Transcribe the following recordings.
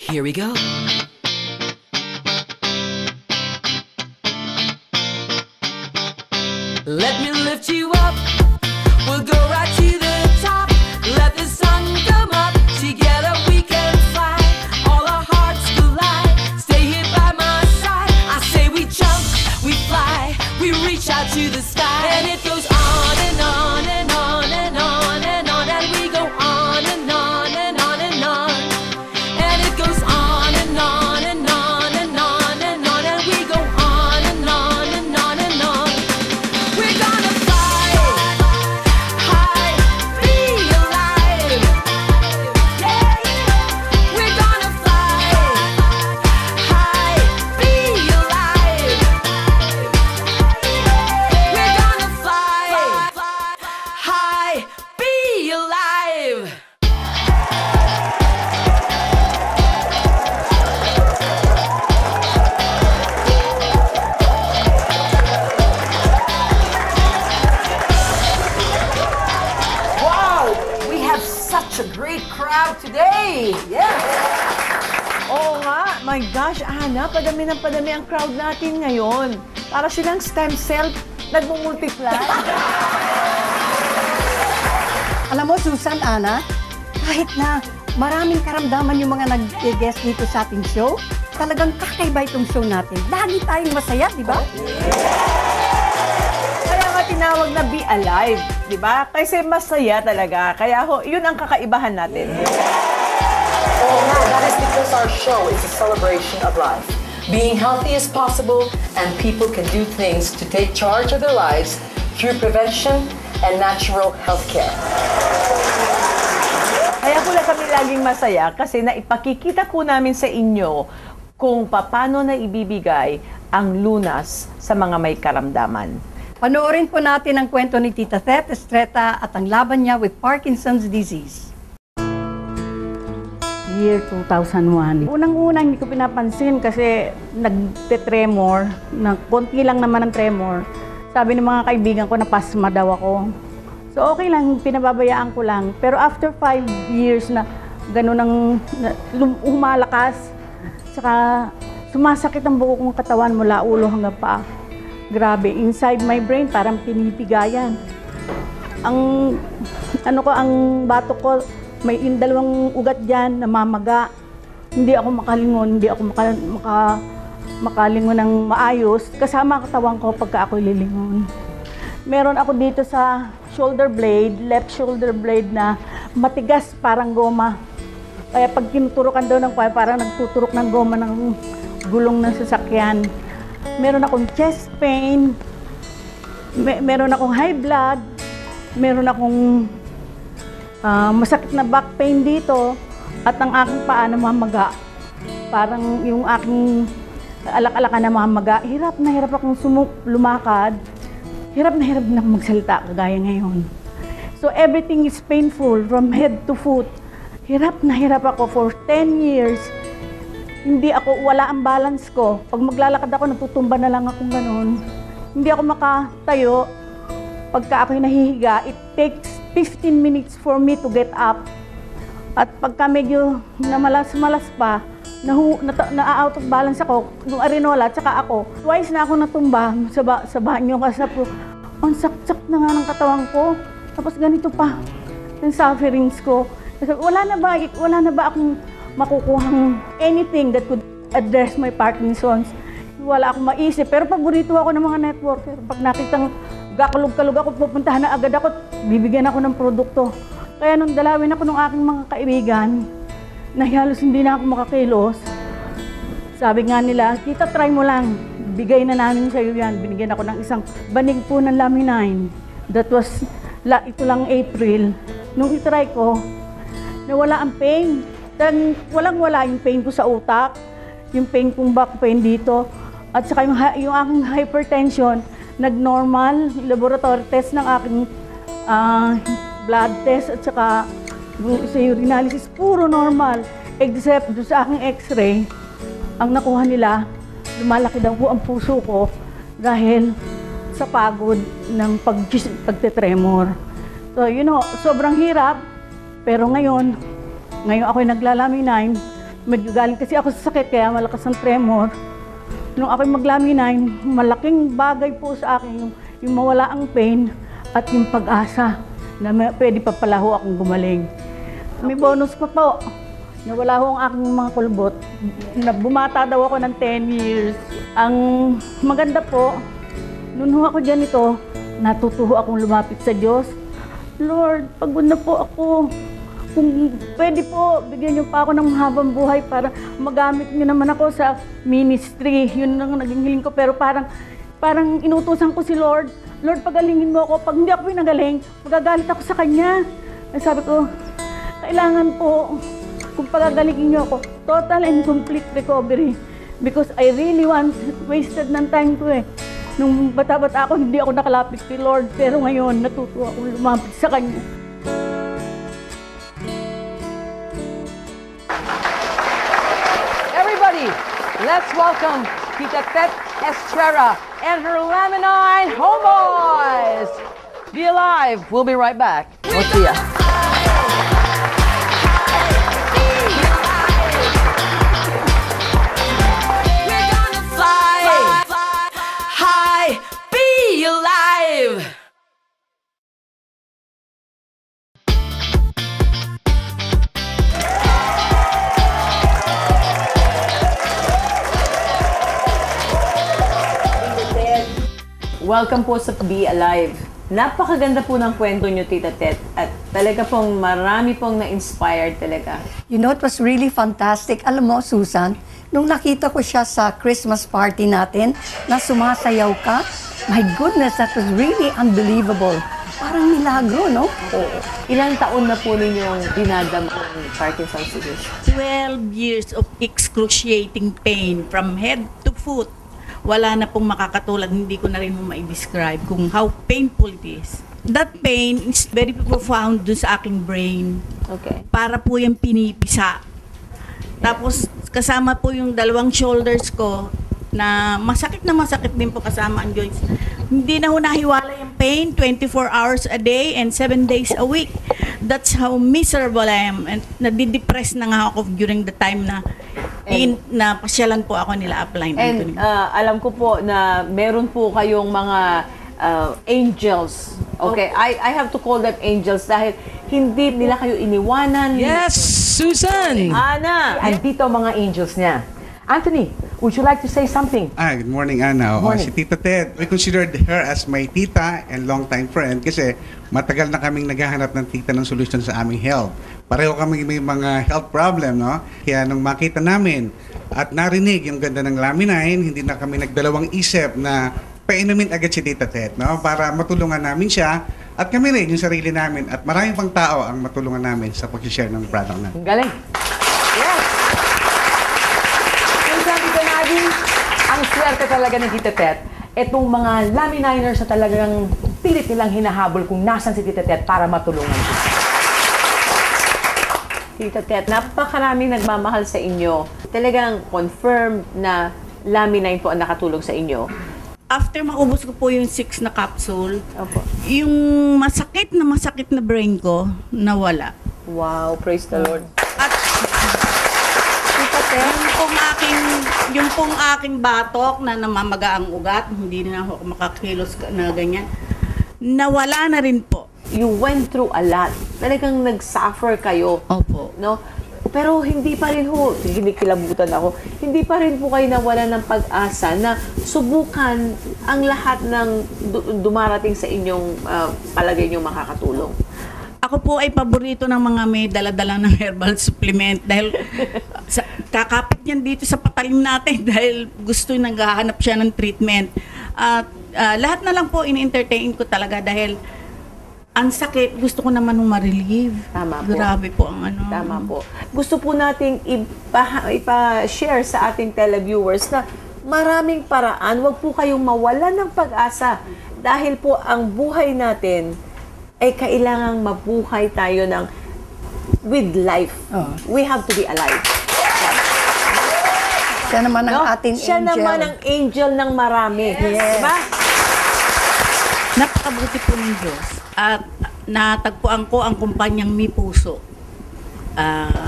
Here we go. Let me lift you up. We'll go right to the top. Let the sun come up. Together we can fly. All our hearts collide. Stay here by my side. I say we jump, we fly, we reach out to the sky. And it goes on and on and on and on and on. And we go on and on and on and on. And it goes on and on and on and on and on. And we go on and on and on and on. We're gonna fly high, be alive. Yeah, we're gonna fly high, be alive. We're gonna fly high, be alive. Wow! We have such a great crowd today! Yes! Oo nga, my gosh, Ana, padami ng padami ang crowd natin ngayon. Para silang stem cell, nagmumultiply. Alam mo, Susan, Ana, kahit na maraming karamdaman yung mga nag-guest dito sa ating show, talagang kakaiba itong show natin. Lagi tayong masaya, di ba? Kaya nga tinawag na Be Alive, di ba? Kasi masaya talaga. Kaya yun ang kakaibahan natin. Oh, that is because our show is a celebration of life. Being healthy is possible, and people can do things to take charge of their lives through prevention and natural health care. Kaya po lang kami laging masaya kasi naipakikita po namin sa inyo kung paano na ibibigay ang lunas sa mga may karamdaman. Panoorin po natin ang kwento ni Tita Thet Estreta at ang laban niya with Parkinson's Disease. Year 2001. Unang-unang hindi ko pinapansin kasi nagte-tremor, na konti lang naman ang tremor. Sabi ng mga kaibigan ko na pasma daw ako. So okay lang, pinababayaan ko lang. Pero after 5 years na gano'n ang humalakas, saka sumasakit ang buko kong katawan mula ulo hanggang paa. Grabe, inside my brain parang pinipigayan. Ang batok ko, may dalawang ugat dyan, namamaga. Hindi ako makalingon, hindi ako makalingon ng maayos. Kasama ang katawan ko pagka ako lilingon. Meron ako dito sa shoulder blade, left shoulder blade na matigas parang goma. Kaya pag tinuturokan daw ng parang nagtuturok ng goma ng gulong ng sasakyan. Meron akong chest pain, meron akong high blood, meron akong masakit na back pain dito at ang aking paa namamaga. Parang yung aking alak-alaka namamaga. Hirap na hirap akong lumakad. Hirap na akong magsalita kagaya ngayon. So everything is painful from head to foot. Hirap na hirap ako for 10 years. Wala ang balance ko. Pag maglalakad ako, natutumba na lang akong ganun. Hindi ako makatayo. Pagka ako'y nahihiga, it takes 15 minutes for me to get up. At pagka medyo namalas-malas pa, na-out of balance ako, nung arinola, tsaka ako, twice na ako natumba sa banyo kasi po, ang saksak na nga ng katawan ko. Tapos ganito pa, yung sufferings ko. Kasi wala na ba akong makukuhang anything that could address my Parkinson's? Wala akong maisip, pero paborito ako ng mga networker. Pag nakitang gakalog-kalog ako, pupuntahan na agad ako, bibigyan ako ng produkto. Kaya nung dalawin ako ng aking mga kaibigan, na halos hindi na ako makakilos, sabi nga nila, Tita, try mo lang, bigay na namin sa iyo yan. Binigyan ako ng isang banig po ng Laminine. That was, ito lang April. Nung itry ko, nawala ang pain. Walang-wala yung pain ko sa utak, yung pain kong back pain dito, at saka yung aking hypertension, nag-normal, laboratory test ng aking blood test at saka sa urinalysis, puro normal. Except doon sa aking x-ray, ang nakuha nila, lumalaki daw po ang puso ko dahil sa pagod ng pagtetremor. So, sobrang hirap. Pero ngayon ako'y naglalaminine, medyo galing kasi ako sa sakit, kaya malakas ang tremor. Nung ako'y mag-Laminine, malaking bagay po sa akin yung mawala ang pain at yung pag-asa na pwede pa pala ho akong gumaling. May bonus pa po. Nawala ho ang aking mga kulbot. Bumata daw ako ng 10 years. Ang maganda po, noon ho ako dyan ito, natutuho akong lumapit sa Diyos. Lord, pagod na po ako. Kung pwede po, bigyan niyo pa ako ng mahabang buhay para magamit niyo naman ako sa ministry. Yun ang naging hiling ko. Pero parang inutusan ko si Lord. Lord, pagalingin mo ako. Pag hindi ako pinagaling, magagalit ako sa Kanya. Sabi ko, kailangan po, kung pagagalingin niyo ako, total and complete recovery. Because I really wasted ng time ko eh. Nung bata-bata ako, hindi ako nakalapit kay Lord. Pero ngayon, natutuwa akong lumapit sa Kanya. Let's welcome Tita Tet Estrella and her Laminine homeboys. Be alive. We'll be right back. We'll see ya. We're gonna fly high, be alive. Welcome po sa Be Alive. Napakaganda po ng kwento nyo, Tita Tet. At talaga pong marami pong na-inspired talaga. You know, it was really fantastic. Alam mo, Susan, nung nakita ko siya sa Christmas party natin, na sumasayaw ka, my goodness, that was really unbelievable. Parang milagro, no? Oo. Ilang taon na po ninyong dinadama ang Parkinson's disease? 12 years of excruciating pain from head to foot. Wala na pong makakatulad, hindi ko na rin mo ma-describe kung how painful it is. That pain is very profound dun sa aking brain. Okay. Para po yung pinipisa. Tapos kasama po yung dalawang shoulders ko na masakit din po kasama ang joints. Hindi na ho nahiwala yung pain 24 hours a day and 7 days a week. That's how miserable I am. And nadidepress na nga ako during the time na pasyalan po ako nila upline. And alam ko po na meron po kayong mga angels. Okay, I have to call them angels dahil hindi nila kayo iniwanan. Yes, Susan! Ana! And dito mga angels niya. Anthony, would you like to say something? Good morning, Ana. Morning. Si Tita Ted, we considered her as my tita and long-time friend kasi matagal na kaming naghahanap ng tita ng solusyon sa aming health. Pareho kami may mga health problem, no? Kaya nung makita namin at narinig yung ganda ng Laminine, hindi na kami nagdalawang isip na painumin agad si Tita Ted, no? Para matulungan namin siya at kami rin yung sarili namin at maraming pang tao ang matulungan namin sa pag-share ng product natin. Ang galing. Yes! Ang swerte talaga ni Tita Tet, itong mga Lamininers na talagang pilit nilang hinahabol kung nasan si Tita Tet para matulungan siya. Tita Tet, napakaraming nagmamahal sa inyo. Talagang confirmed na Laminine po ang nakatulong sa inyo. After maubos ko po yung 6 na capsule, Opo. yung masakit na brain ko, nawala. Wow, praise the Lord. At yung pong aking batok na namamaga ang ugat, hindi na ako makakilos na ganyan, nawala na rin po. You went through a lot. Talagang nag-suffer kayo. Opo. No? Pero hindi pa rin ho, kinikilabutan ako, hindi pa rin po kayo nawala ng pag-asa na subukan ang lahat ng dumarating sa inyong palagay nyo makakatulong. Ako po ay paborito ng mga may dala-dala ng herbal supplement dahil kakapit yan dito sa patalim natin dahil gusto naghahanap siya ng treatment. At lahat na lang po in-entertain ko talaga dahil ang sakit, gusto ko naman ma-relieve. Tama po. Grabe po ang ano. Tama po. Gusto po nating ipa-share sa ating televiewers na maraming paraan. Huwag po kayong mawalan ng pag-asa dahil po ang buhay natin ay kailangang mabuhay tayo ng with life. We have to be alive. Siya naman ang ating Siya angel. naman ang angel ng marami. Yes. Diba? Napakabuti po ng Diyos. At natagpuan ko ang kumpanyang May Puso.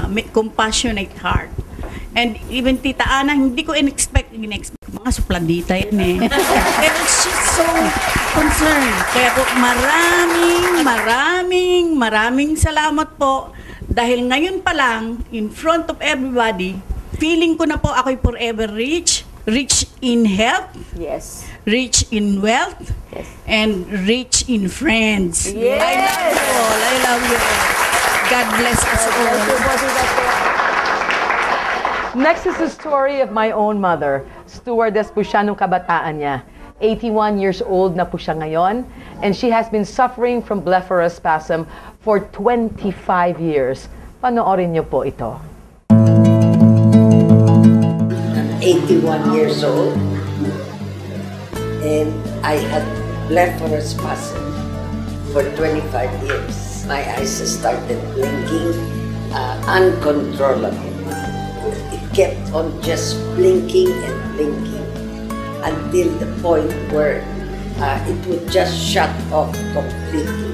May compassionate heart. And even Tita Ana, hindi ko in-expect. Mga supladita yan eh. Pero she's so concerned. Kaya po maraming salamat po. Dahil ngayon pa lang, in front of everybody, feeling ko na po ako'y forever rich. Rich in health. Yes. Rich in wealth. Yes. And rich in friends. Yes. I love you all. I love you all. God bless us all. Next is the story of my own mother. Stewardess po siya nung kabataan niya. 81 years old na po siya ngayon. And she has been suffering from blepharospasm for 25 years. Panoorin niyo po ito. I'm 81 years old. And I had blepharospasm for 25 years. My eyes started blinking uncontrollably. It kept on just blinking and blinking until the point where it would just shut off completely.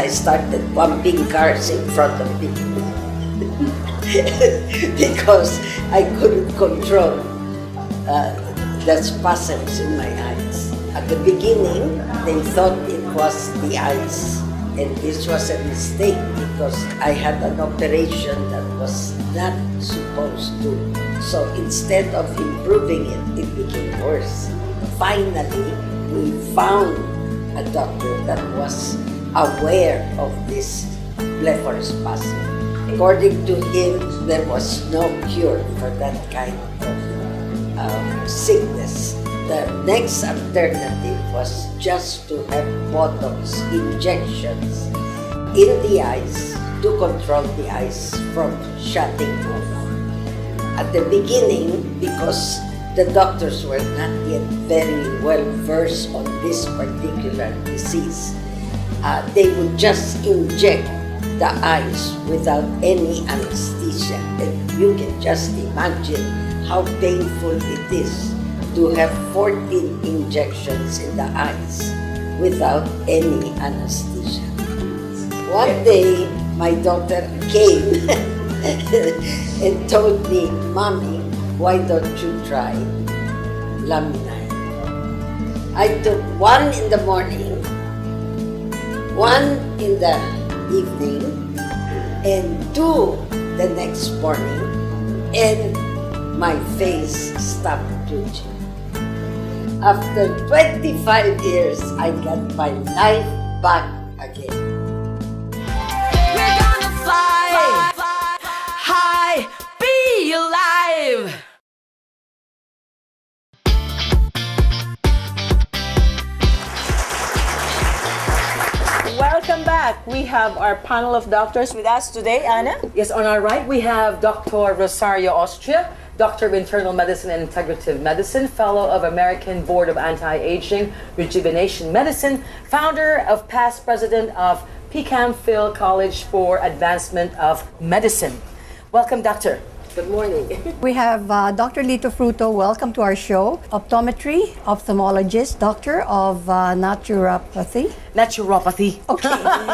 I started bumping cars in front of me because I couldn't control the spasms in my eyes. At the beginning, they thought it was the eyes. And this was a mistake because I had an operation that was not supposed to. So instead of improving it, it became worse. Finally, we found a doctor that was aware of this blepharospasm. According to him, there was no cure for that kind of sickness. The next alternative was just to have Botox injections in the eyes to control the eyes from shutting off. At the beginning, because the doctors were not yet very well versed on this particular disease, they would just inject the eyes without any anesthesia. And you can just imagine how painful it is to have 14 injections in the eyes without any anesthesia. One day, my daughter came and told me, "Mommy, why don't you try Laminine?" I took one in the morning, one in the evening, and two the next morning, and my face stopped twitching. After 25 years, I got my life back again. We're gonna fly high, be alive. Welcome back. We have our panel of doctors with us today, Anna. Yes, on our right, we have Dr. Rosario Austria, Doctor of Internal Medicine and Integrative Medicine, Fellow of American Board of Anti-Aging Rejuvenation Medicine, founder of past president of PCAM Phil College for Advancement of Medicine. Welcome, Doctor. Good morning. We have Dr. Lito Fruto. Welcome to our show. Optometry, ophthalmologist, doctor of naturopathy. Naturopathy. Okay.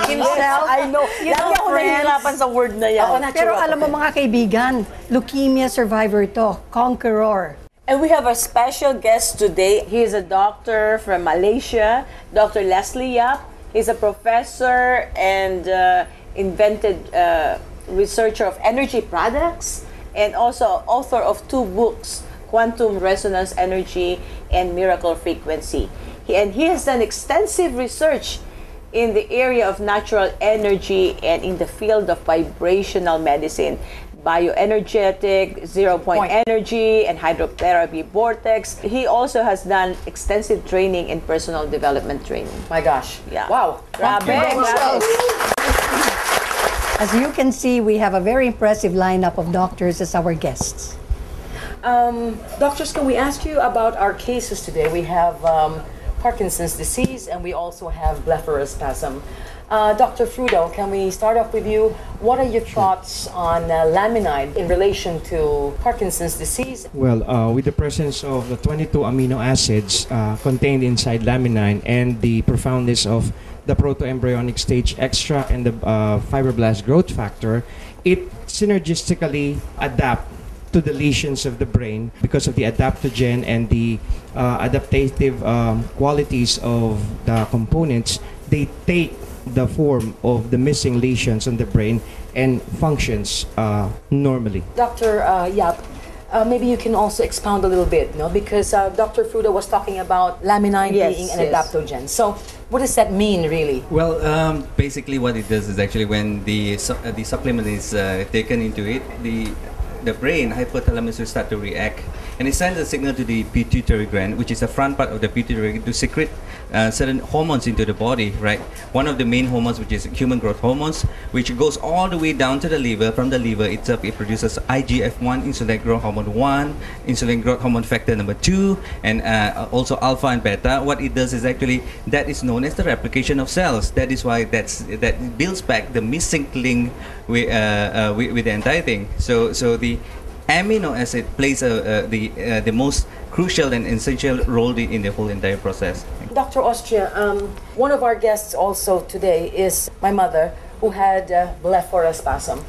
Himself. I know. Lagi ako nahihirapan sa word na yan. Oo, Pero alam mo mga kaibigan, leukemia survivor to, conqueror. And we have a special guest today. He is a doctor from Malaysia, Dr. Leslie Yap. He's a professor and invented researcher of energy products, and also author of 2 books, Quantum Resonance Energy and Miracle Frequency. He has done extensive research in the area of natural energy and in the field of vibrational medicine, bioenergetic, zero-point energy, and hydrotherapy vortex. He also has done extensive training in personal development training. My gosh. Yeah. Wow. Grabe, grabe. As you can see, we have a very impressive lineup of doctors as our guests. Doctors, can we ask you about our cases today? We have Parkinson's disease and we also have blepharospasm. Dr. Fruto, can we start off with you? What are your thoughts on Laminine in relation to Parkinson's disease? Well, with the presence of the 22 amino acids contained inside Laminine and the profoundness of the proto-embryonic stage extract and the Fibroblast Growth Factor, it synergistically adapt to the lesions of the brain because of the adaptogen and the adaptive qualities of the components. They take the form of the missing lesions on the brain and functions normally. Dr. Yap, maybe you can also expound a little bit, no? Because Dr. Fruda was talking about laminine being an adaptogen. So what does that mean, really? Well, basically what it does is actually when the supplement is taken into it, the brain hypothalamus will start to react, and it sends a signal to the pituitary gland, which is the front part of the pituitary gland, to secrete certain hormones into the body, right? One of the main hormones, which is human growth hormones, which goes all the way down to the liver. From the liver itself, it produces IGF-1, insulin growth hormone 1, insulin growth hormone factor number 2, and also alpha and beta. What it does is actually, that is known as the replication of cells. That is why that builds back the missing link with the entire thing. So the amino acid plays the most crucial and essential role in the whole entire process. Dr. Austria, one of our guests also today is my mother, who had blepharospasm.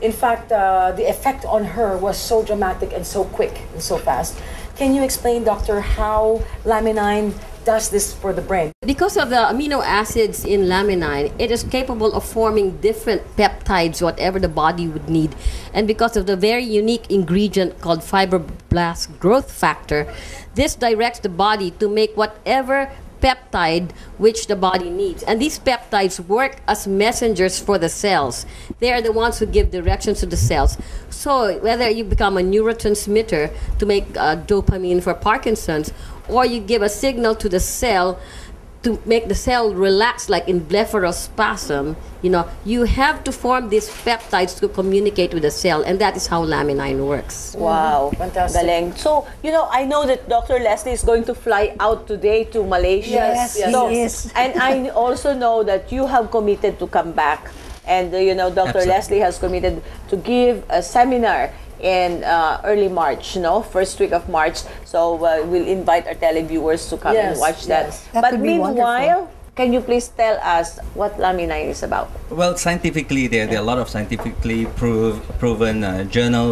In fact, the effect on her was so dramatic and so quick and so fast. Can you explain, doctor, how laminine does this for the brain? Because of the amino acids in laminine, it is capable of forming different peptides, whatever the body would need. And because of the very unique ingredient called Fibroblast Growth Factor, this directs the body to make whatever peptide which the body needs. And these peptides work as messengers for the cells. They are the ones who give directions to the cells. So whether you become a neurotransmitter to make dopamine for Parkinson's, or you give a signal to the cell to make the cell relax, like in blepharospasm, you have to form these peptides to communicate with the cell, and that is how laminine works. Wow, fantastic. Galing. So, I know that Dr. Leslie is going to fly out today to Malaysia. Yes, So, yes. And I also know that you have committed to come back. And, Dr. Absolutely. Leslie has committed to give a seminar in early March, first week of March. So we'll invite our televiewers to come and watch that. That But would be meanwhile, can you please tell us what laminine is about? Well, scientifically, there are a lot of scientifically proven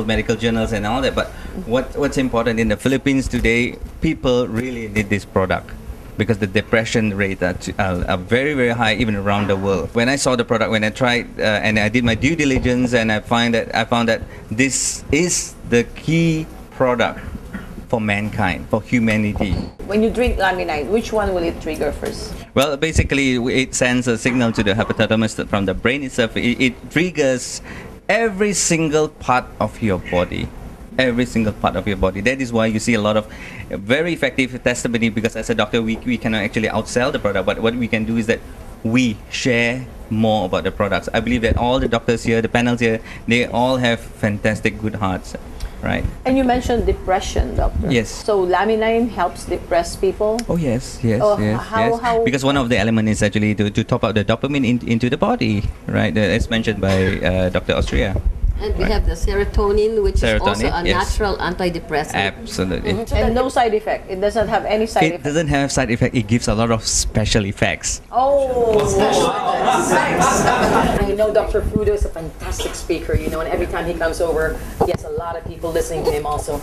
medical journals and all that. But what's important in the Philippines today, people really need this product, because the depression rate are very, very high even around the world. When I saw the product, when I tried and I did my due diligence, and I found that this is the key product for mankind, for humanity. When you drink laminine, which one will it trigger first? Well, basically, it sends a signal to the hypothalamus from the brain itself. It triggers every single part of your body. Every single part of your body. That is why you see a lot of very effective testimony, because as a doctor, we cannot actually outsell the product, but what we can do is that we share more about the products. I believe that all the doctors here, the panels here, they all have fantastic good hearts, right? And you mentioned depression, doctor. Yes. So laminine helps depress people? Oh, yes. How? Because one of the elements is actually to top up the dopamine into the body, right? As mentioned by Dr. Austria. And we have the serotonin, which is also a yes. natural antidepressant. Absolutely. And no side effect. It doesn't have any side It effect. doesn't have side effect. It gives a lot of special effects. Oh, I know Dr. Fruda is a fantastic speaker, and every time he comes over, he has a lot of people listening to him also.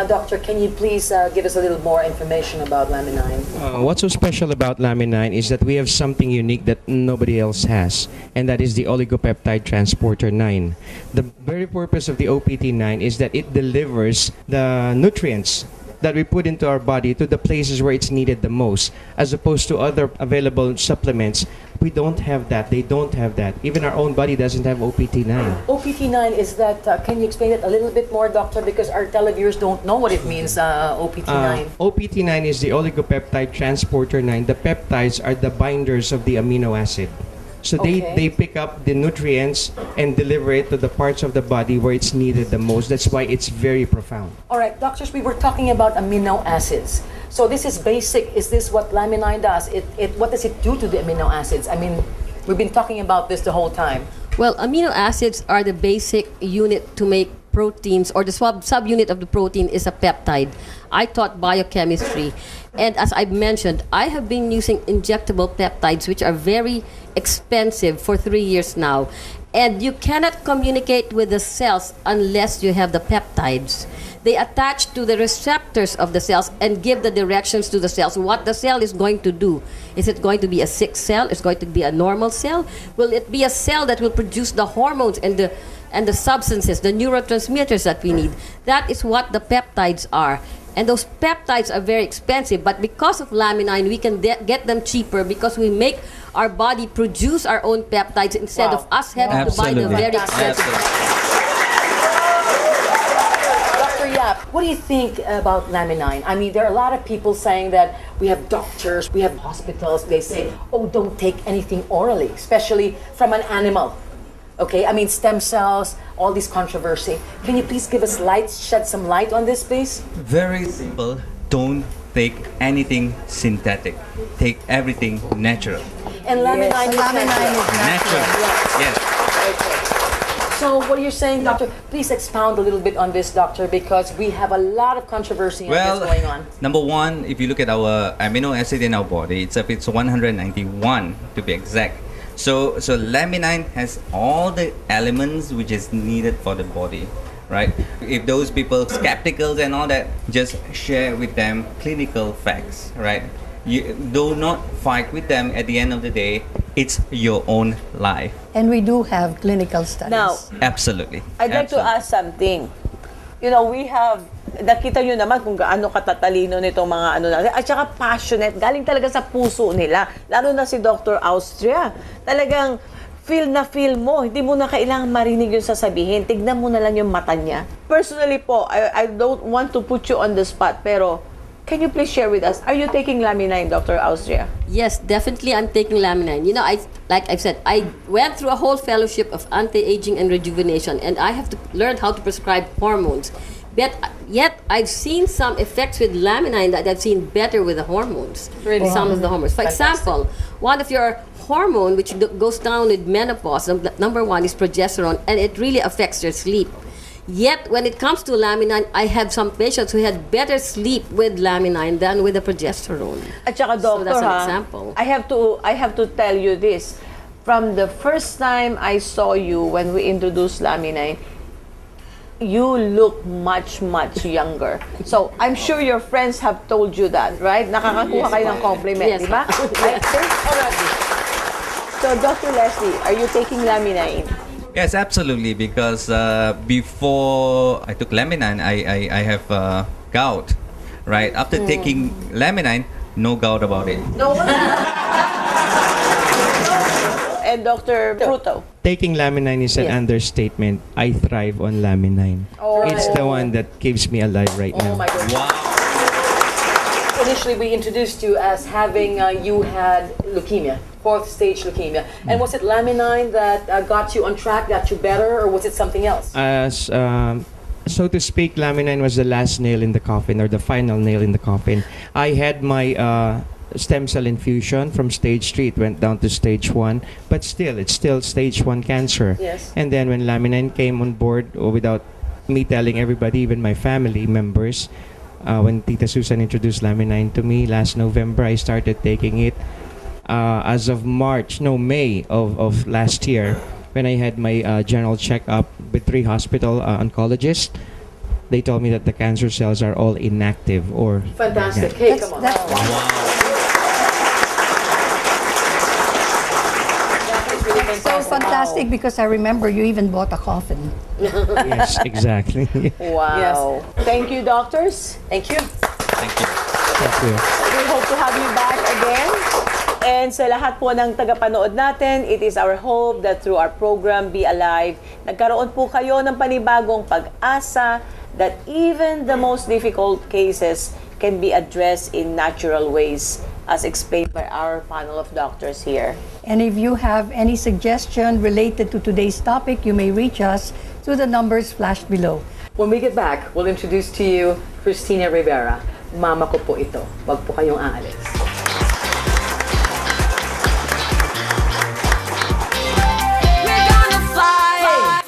Doctor, can you please give us a little more information about laminine? What's so special about laminine is that we have something unique that nobody else has, and that is the oligopeptide transporter 9. The very purpose of the OPT9 is that it delivers the nutrients that we put into our body to the places where it's needed the most, as opposed to other available supplements. We don't have that. They don't have that. Even our own body doesn't have OPT9. OPT9 is that, can you explain it a little bit more, doctor? Because our televiewers don't know what it means, OPT9. OPT9 is the oligopeptide transporter 9. The peptides are the binders of the amino acid. So they pick up the nutrients and deliver it to the parts of the body where it's needed the most. That's why it's very profound. All right, doctors, we were talking about amino acids. So this is basic. Is this what laminine does? What does it do to the amino acids? I mean, we've been talking about this the whole time. Well, amino acids are the basic unit to make proteins, or the subunit of the protein is a peptide. I taught biochemistry, and as I've mentioned, I have been using injectable peptides, which are very expensive, for 3 years now. And you cannot communicate with the cells unless you have the peptides. They attach to the receptors of the cells and give the directions to the cells. What the cell is going to do. Is it going to be a sick cell? Is it going to be a normal cell? Will it be a cell that will produce the hormones and the substances, the neurotransmitters that we need? That is what the peptides are. And those peptides are very expensive, but because of Laminine, we can get them cheaper because we make our body produce our own peptides instead of us having to buy the very expensive. Dr. Yap, what do you think about Laminine? I mean, there are a lot of people saying that we have doctors, we have hospitals, they say, oh, don't take anything orally, especially from an animal. Okay, I mean, stem cells, all this controversy. Can you please give us light, shed some light on this, please? Very simple. Don't take anything synthetic. Take everything natural. And Laminine is Natural. Yes. Okay. So what you're saying, doctor, please expound a little bit on this, doctor, because we have a lot of controversy on this going on. Number one, if you look at our amino acid in our body, it's 191 to be exact. So Laminine has all the elements which is needed for the body, right? If those people skeptical and all that, just share with them clinical facts, right? You do not fight with them. At the end of the day, it's your own life. And we do have clinical studies. Now, Absolutely. I'd like to ask something. You know, we have, nakita nyo naman kung gaano katatalino nitong mga ano natin. At saka passionate, galing talaga sa puso nila. Lalo na si Dr. Austria. Talagang feel na feel mo. Hindi mo na kailangan marinig yung sasabihin. Tignan mo na lang yung mata niya. Personally po, I don't want to put you on the spot, pero can you please share with us, are you taking Laminine, Dr. Austria? Yes, definitely I'm taking Laminine. You know, like I've said, I went through a whole fellowship of anti-aging and rejuvenation, and I have to learn how to prescribe hormones. But yet, I've seen some effects with Laminine that I've seen better with the hormones. Really? Some of the hormones. For example, one of your hormone which goes down with menopause, number one is progesterone, and it really affects your sleep. Yet, when it comes to Laminine, I have some patients who had better sleep with Laminine than with the progesterone. At saka, doctor, so that's an example. I have to tell you this. From the first time I saw you when we introduced Laminine, you look much, much younger. So, I'm sure your friends have told you that, right? Nakakakuha kayo ng compliment, Yes. di ba? I think already. So, Dr. Leslie, are you taking Laminine? Yes, absolutely. Because before I took Laminine, I have gout, right? After taking Laminine, no gout about it. No. And Dr. Fruto? Taking Laminine is an understatement. I thrive on Laminine. It's the one that keeps me alive right now. Oh my goodness. Wow. Initially, we introduced you as having, you had leukemia, 4th stage leukemia. And was it Laminine that got you on track, got you better, or was it something else? As so to speak, Laminine was the last nail in the coffin, or the final nail in the coffin. I had my stem cell infusion from stage 3. It went down to stage 1, but still, it's still stage 1 cancer. Yes. And then when Laminine came on board, without me telling everybody, even my family members, when Tita Susan introduced Laminine to me last November, I started taking it. As of May of last year, when I had my general checkup with 3 hospital oncologists, they told me that the cancer cells are all inactive or... Fantastic. Hey, come on. So fantastic, because I remember you even bought a coffin. Yes, exactly. Wow. Yes. Thank you, doctors. Thank you. Thank you. Thank you. We hope to have you back again. And sa lahat po ng tagapanood natin, it is our hope that through our program, Be Alive, nagkaroon po kayo ng panibagong pag-asa that even the most difficult cases can be addressed in natural ways, as explained by our panel of doctors here. And if you have any suggestion related to today's topic, you may reach us through the numbers flashed below. When we get back, we'll introduce to you Christina Rivera. Mama ko po ito. Wag po kayong aalis. We're gonna fly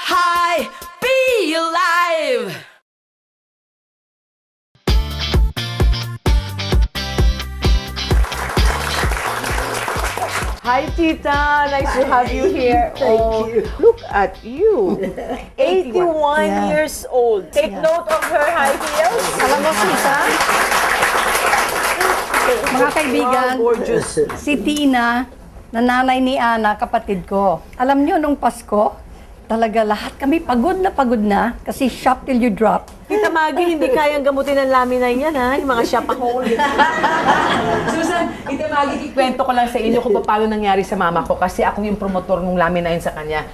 high, be alive. Hi, Tita. Nice to have you here. Thank you. Look at you. 81 Yeah. years old. Take note of her high heels. Alam mo, Susan, mga kaibigan, Wow, gorgeous. si Tina, na nanay ni Ana, kapatid ko. Alam niyo, nung Pasko, talaga lahat kami pagod na kasi shop till you drop. Tita Maggie, hindi kayang gamutin ng Laminine yan, ha? Yung mga shopaholic. Susan, Tita Maggie, ikwento ko lang sa inyo kung paano nangyari sa mama ko kasi ako yung promotor ng Laminine sa kanya.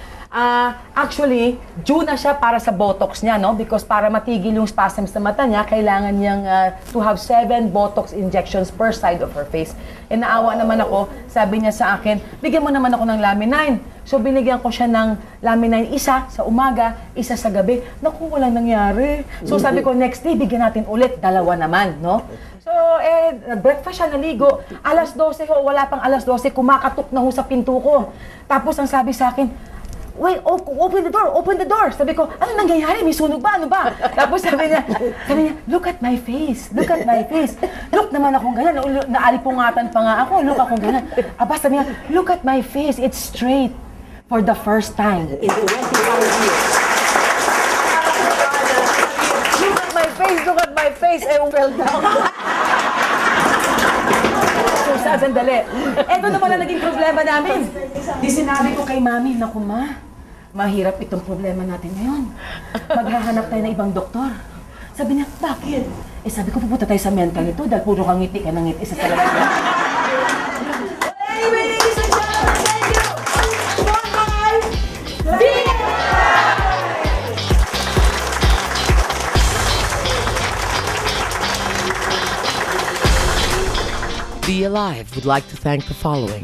Actually, due na siya para sa Botox niya, no? Because para matigil yung spasms sa mata niya, kailangan niyang to have 7 Botox injections per side of her face. E naawa naman ako, sabi niya sa akin, bigyan mo naman ako ng Laminine. So binigyan ko siya ng Laminine, isa sa umaga, isa sa gabi. Naku, walang nangyari. So sabi ko, next day, bigyan natin ulit, 2 naman, no? So, breakfast siya, naligo. Alas 12 ho, wala pang alas 12, kumakatok na ho sa pinto ko. Tapos ang sabi sa akin, wait, open the door, open the door. Sabi ko, ano nangyayari? May sunog ba? Ano ba? Tapos sabi niya, look at my face, look at my face. Look naman akong ganyan, naalipungatan pa nga ako, look akong ganyan. Aba, sabi niya, look at my face, it's straight for the first time in 25 years. Look at my face, I fell down. Susan, sandali. Ito naman na naging problema namin. Di sinabi ko kay Mami, naku ma, mahirap itong problema natin ngayon. Maghahanap tayo ng ibang doktor. Sabi niya, bakit? Eh sabi ko, pupunta tayo sa mental ito dahil puro kang ngiti ka ng ngiti sa talaga. Anyway, ladies and gentlemen, thank you! Bye-bye! Be Alive would like to thank the following: